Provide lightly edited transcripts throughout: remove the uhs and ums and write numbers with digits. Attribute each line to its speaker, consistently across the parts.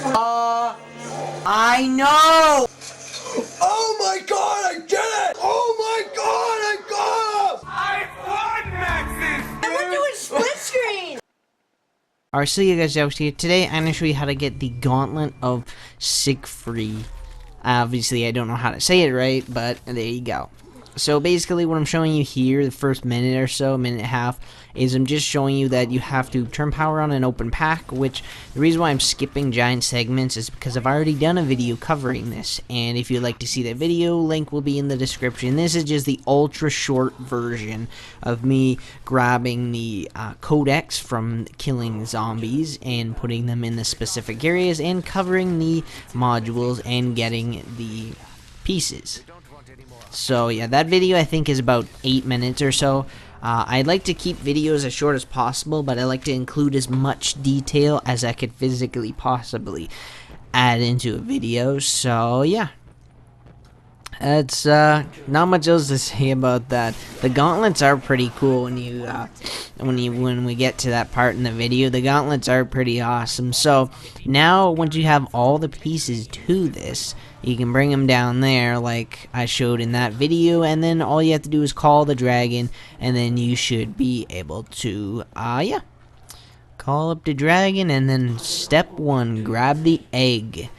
Speaker 1: I know!
Speaker 2: Oh my god, I did it! Oh my god, I got him!
Speaker 3: I won, Maxis!
Speaker 1: And we're doing split screen!
Speaker 4: Alright, so you guys out here. Today I'm going to show you how to get the Gauntlet of Siegfried. Obviously I don't know how to say it right, but there you go. So basically what I'm showing you here, the first minute or so, minute and a half, is I'm just showing you that you have to turn power on an open pack, which the reason why I'm skipping giant segments is because I've already done a video covering this, and if you'd like to see that video, link will be in the description. This is just the ultra short version of me grabbing the codex from killing zombies and putting them in the specific areas and covering the modules and getting the pieces. So yeah, that video I think is about 8 minutes or so. I'd like to keep videos as short as possible, but I like to include as much detail as I could physically possibly add into a video. So yeah, that's not much else to say about that. The gauntlets are pretty cool when we get to that part in the video. The gauntlets are pretty awesome. So now once you have all the pieces to this, you can bring them down there like I showed in that video, and then all you have to do is call the dragon, and then you should be able to yeah, call up the dragon. And then step 1, grab the egg.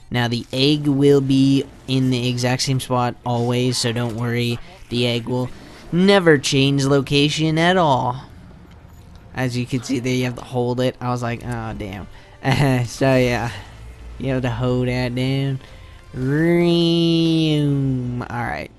Speaker 4: Now the egg will be in the exact same spot always, so don't worry, the egg will never change location at all. As you can see there, you have to hold it. I was like, oh damn. So yeah, you have to hold that down. Alright.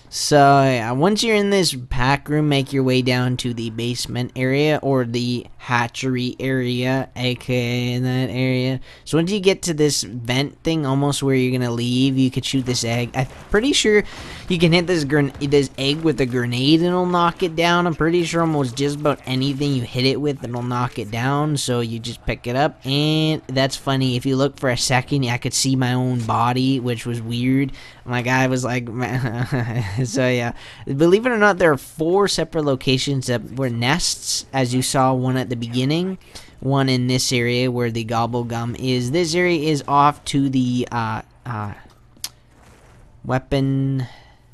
Speaker 4: So yeah, once you're in this pack room, make your way down to the basement area, or the hatchery area, aka in that area. So once you get to this vent thing, almost where you're gonna leave, you could shoot this egg. I'm pretty sure you can hit this egg with a grenade and it'll knock it down. I'm pretty sure almost just about anything you hit it with, it'll knock it down. So you just pick it up, and that's funny. If you look for a second, I could see my own body, which was weird. My guy was like, so yeah, believe it or not, there are 4 separate locations that were nests, as you saw, one at the beginning, one in this area where the gobble gum is. This area is off to the weapon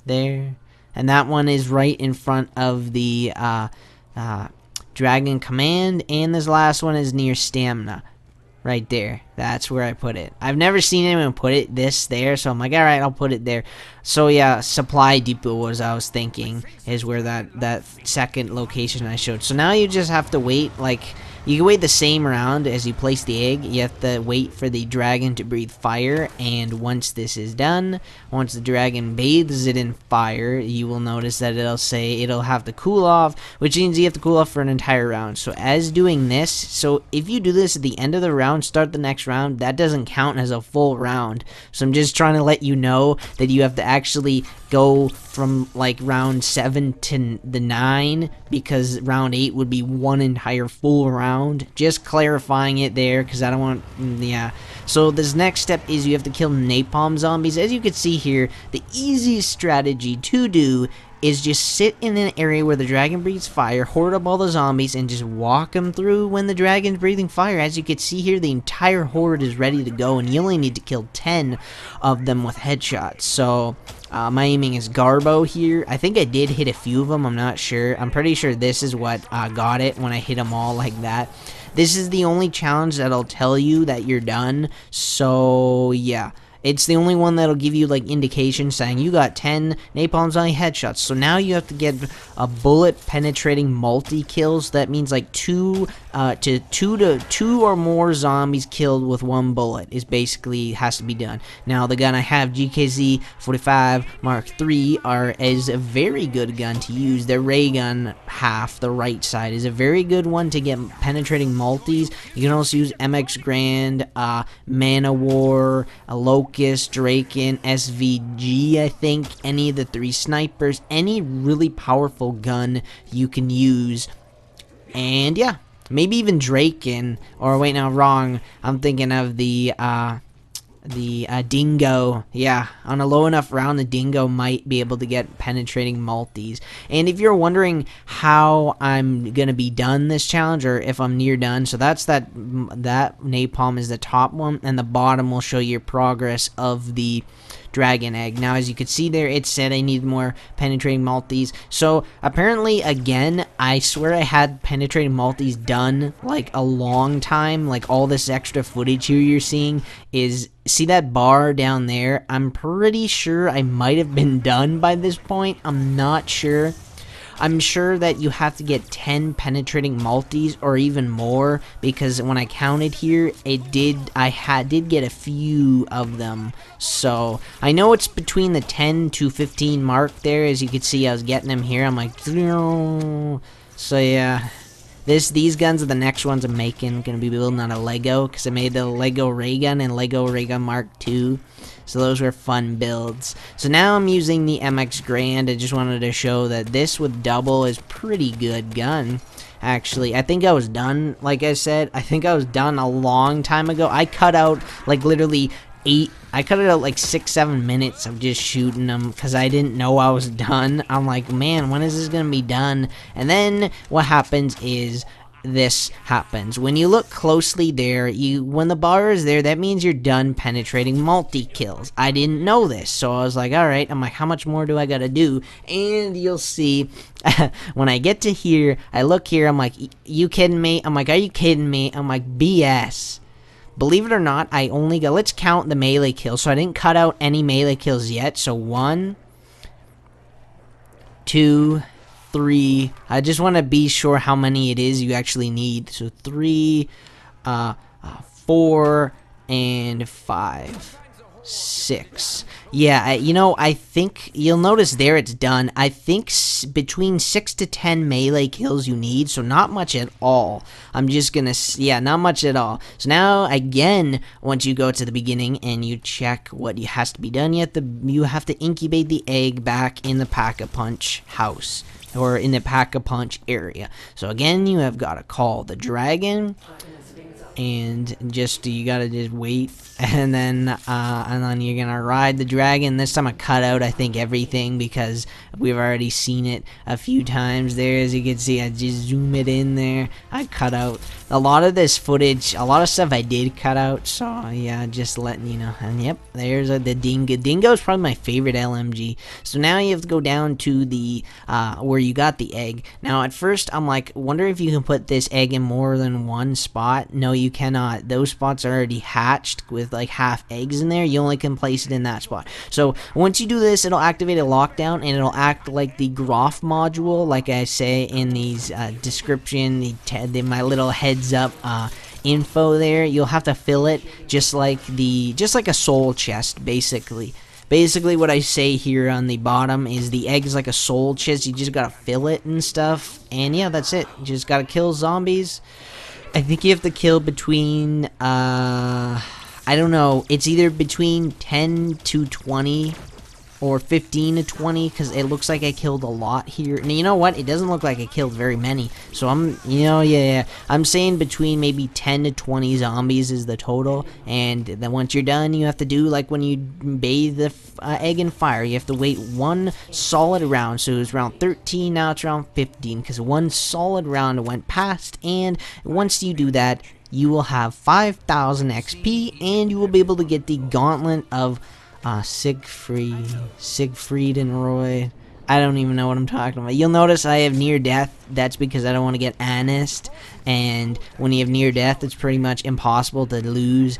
Speaker 4: there, and that one is right in front of the dragon command, and this last one is near stamina. Right there. That's where I put it. I've never seen anyone put it there, so I'm like, alright, I'll put it there. So yeah, supply depot was I was thinking is where that second location I showed. So now you just have to wait, like, you can wait the same round as you place the egg. You have to wait for the dragon to breathe fire, and once this is done, once the dragon bathes it in fire, you will notice that it'll have to cool off, which means you have to cool off for an entire round. So as doing this, so if you do this at the end of the round, start the next round, that doesn't count as a full round. So I'm just trying to let you know that you have to actually go from like round 7 to the 9, because round 8 would be one entire full round. Just clarifying it there, because I don't want, yeah. So this next step is you have to kill napalm zombies. As you can see here, the easiest strategy to do is just sit in an area where the dragon breathes fire, hoard up all the zombies, and just walk them through when the dragon's breathing fire. As you can see here, the entire horde is ready to go, and you only need to kill 10 of them with headshots. So my aiming is Garbo here. I think I did hit a few of them, I'm not sure. I'm pretty sure this is what got it when I hit them all like that. This is the only challenge that'll tell you that you're done, so yeah. It's the only one that'll give you like indication saying you got 10 napalm zombie headshots. So now you have to get a bullet penetrating multi kills. That means like two or more zombies killed with 1 bullet is basically has to be done. Now the gun I have, GKZ 45 Mark III, is a very good gun to use. The ray gun half, the right side, is a very good one to get penetrating multis. You can also use MX Grand, Mana War, a Locust, Draken, SVG, I think. Any of the 3 snipers, any really powerful gun you can use. And yeah, maybe even Draken, or wait, no, wrong. I'm thinking of the dingo. Yeah, on a low enough round, the dingo might be able to get penetrating multis. And if you're wondering how I'm gonna be done this challenge, or if I'm near done, so that's that napalm is the top one, and the bottom will show your progress of the dragon egg. Now, as you can see there, it said I need more penetrating multis. So apparently, again, I swear I had penetrating multis done like a long time. Like all this extra footage here you're seeing is, see that bar down there? I'm pretty sure I might have been done by this point. I'm not sure. I'm sure that you have to get 10 penetrating multis or even more, because when I counted here, I did get a few of them. So I know it's between the 10 to 15 mark there. As you can see, I was getting them here. I'm like, so yeah. These guns are the next ones I'm making. Gonna be building on a Lego, because I made the Lego Ray Gun and Lego Ray Gun Mark II. So those were fun builds. So now I'm using the MX Grand. I just wanted to show that this with double is pretty good gun. Actually, I think I was done, like I said, I think I was done a long time ago. I cut out like literally I cut it out like 6-7 minutes of just shooting them, because I didn't know I was done. I'm like, man, when is this gonna be done? And then what happens is this happens. When you look closely there, when the bar is there, that means you're done penetrating multi-kills. I didn't know this, so I was like, alright, I'm like, how much more do I gotta do? And you'll see, when I get to here, I look here, I'm like, you kidding me? I'm like, are you kidding me? I'm like, BS. Believe it or not, I only got, let's count the melee kills. So I didn't cut out any melee kills yet. So 1, 2, 3. I just want to be sure how many it is you actually need. So 3, 4, and 5, 6. Yeah, I think you'll notice there it's done. I think between 6 to 10 melee kills you need, so not much at all. I'm just gonna, yeah, not much at all. So now, again, once you go to the beginning and you check what has to be done, you have to incubate the egg back in the Pack-a-Punch house, or in the Pack-a-Punch area. So again, you have got to call the dragon, and you gotta just wait, and then you're gonna ride the dragon. This time I cut out, I think, everything, because we've already seen it a few times there. As you can see, I just zoom it in there. I cut out a lot of this footage, a lot of stuff I did cut out, so yeah, just letting you know. And yep, there's the dingo. Dingo is probably my favorite LMG. So now you have to go down to the where you got the egg. Now at first I'm like, wonder if you can put this egg in more than one spot. No, you cannot. Those spots are already hatched with like half eggs in there. You only can place it in that spot. So once you do this, it'll activate a lockdown, and it'll act like the Groff module, like I say in these description, my little heads up info there. You'll have to fill it just like a soul chest, basically. Basically, what I say here on the bottom is the egg is like a soul chest. You just gotta fill it and stuff, and yeah, that's it. You just gotta kill zombies. I think you have to kill between, I don't know, it's either between 10 to 20 or 15 to 20, because it looks like I killed a lot here. And you know what? It doesn't look like I killed very many. So I'm saying between maybe 10 to 20 zombies is the total. And then once you're done, you have to do like when you bathe the egg in fire. You have to wait one solid round. So it was round 13, now it's round 15, because one solid round went past. And once you do that, you will have 5,000 XP, and you will be able to get the Gauntlet of Siegfried and Roy. I don't even know what I'm talking about. You'll notice I have near death. That's because I don't want to get honest. And when you have near death, it's pretty much impossible to lose.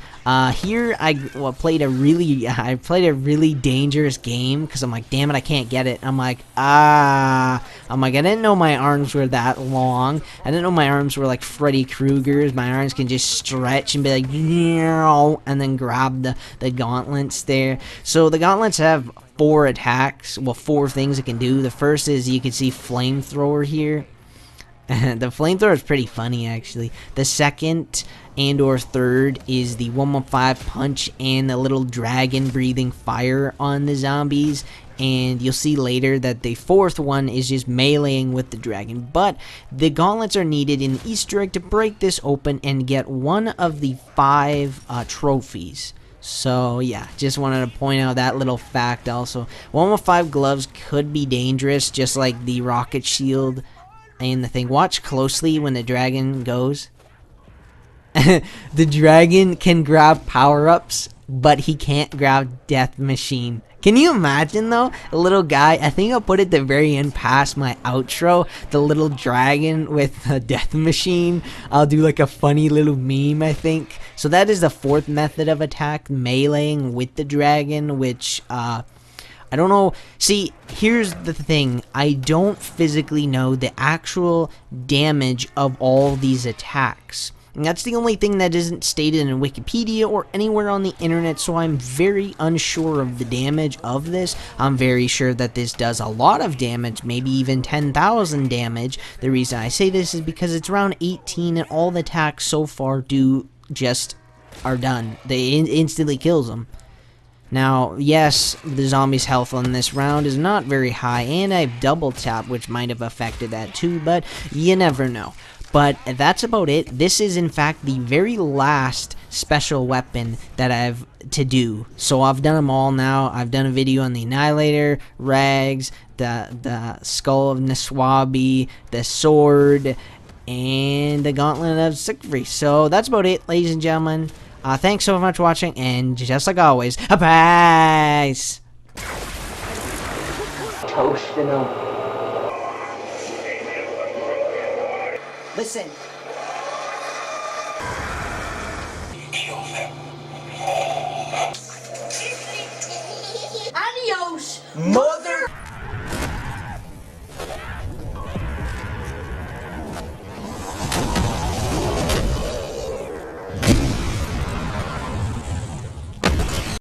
Speaker 4: Here I played a really dangerous game, because I'm like, damn it, I can't get it. I'm like, I didn't know my arms were that long. I didn't know my arms were like Freddy Krueger's. My arms can just stretch and be like, and then grab the gauntlets there. So the gauntlets have 4 attacks, well, 4 things it can do. The first is, you can see flamethrower here. The flamethrower is pretty funny, actually. The second and or third is the 115 punch and the little dragon breathing fire on the zombies. And you'll see later that the fourth one is just meleeing with the dragon. But the gauntlets are needed in the Easter egg to break this open and get one of the 5 trophies. So yeah, just wanted to point out that little fact also. 115 gloves could be dangerous, just like the rocket shield and the thing. Watch closely when the dragon goes. The dragon can grab power-ups, but he can't grab Death Machine. Can you imagine though? A little guy, I think I'll put it at the very end past my outro, the little dragon with a Death Machine. I'll do like a funny little meme, I think. So that is the fourth method of attack, meleeing with the dragon, which I don't know. See, here's the thing. I don't physically know the actual damage of all these attacks. And that's the only thing that isn't stated in Wikipedia or anywhere on the internet, so I'm very unsure of the damage of this. I'm very sure that this does a lot of damage, maybe even 10,000 damage. The reason I say this is because it's round 18 and all the attacks so far are done. They instantly kills them. Now, yes, the zombie's health on this round is not very high, and I've double tapped, which might have affected that too, but you never know. But that's about it. This is in fact the very last special weapon that I have to do. So I've done them all now. I've done a video on the Annihilator, Rags, the Skull of Niswabi, the Sword, and the Gauntlet of Siegfried. So that's about it, ladies and gentlemen. Thanks so much for watching, and just like always, peace!
Speaker 1: Toasting them. Listen. Adios.
Speaker 2: Mother